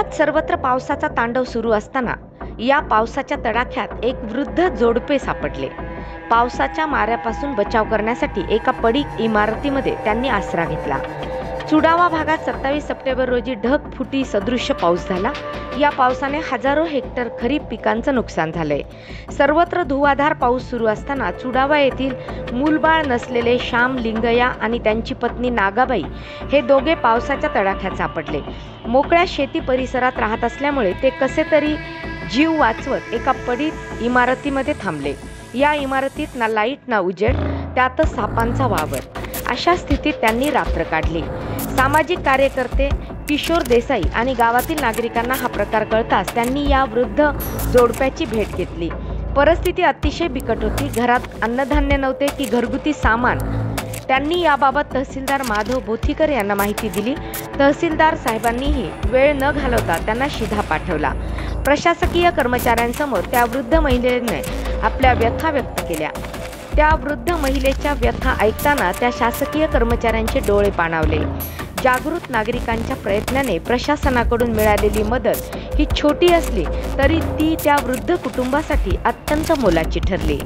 शहरात सर्वत्र पावसाचा तांडव सुरू असताना या पावसाच्या तडाख्यात एक वृद्ध जोडपे सापडले। पावसाच्या माऱ्यापासून बचाव करण्यासाठी एका पडीक इमारतीमध्ये त्यांनी आसरा घेतला। चुडावा भागात 27 सप्टेंबर रोजी ढगफुटी सदृश्य पाऊस झाला। या पावसाने हजारो हेक्टर खरीप पिकांचं नुकसान झालंय। सर्वत्र धुवाधार पाऊस सुरू असताना चुडावा येथील मूलबाळ नसलेले श्याम लिंगय्या आणि त्यांची पत्नी नागाबाई हे दोघे पावसाच्या तडाख्यात सापडले। मोकळ्या शेती परिसरात राहत असल्यामुळे ते कसे तरी जीव वाचवत एका पडीक इमारतीमध्ये थांबले। या इमारतीत ना लाईट ना उजेड, त्यातच सापांचा वावर। अशा स्थितीत त्यांनी रात्र काढली। सामाजिक कार्यकर्ते किशोर देसाई आणि गावातील नागरिकांना हा प्रकार कळताच त्यांनी या वृद्ध जोडप्याची भेट घेतली। परिस्थिती अतिशय बिकट होती। घरात अन्नधान्य नव्हते की घरगुती सामान। त्यांनी याबाबत तहसीलदार माधव बोथीकर यांना माहिती दिली। तहसीलदार साहेबांनीही वेळ न घालवता त्यांना शिधा पाठवला। प्रशासकीय कर्मचाऱ्यांसमोर त्या वृद्ध महिलेने आपल्या व्यथा व्यक्त केल्या। त्या वृद्ध महिलेच्या व्यथा ऐकताना त्या शासकीय कर्मचाऱ्यांचे डोळे पाणावले। जागृत नागरिकांच्या प्रयत्नाने प्रशासनाकडून मिळालेली मदत ही छोटी असली तरी ती त्या वृद्ध कुटुंबासाठी अत्यंत मोलाची ठरली।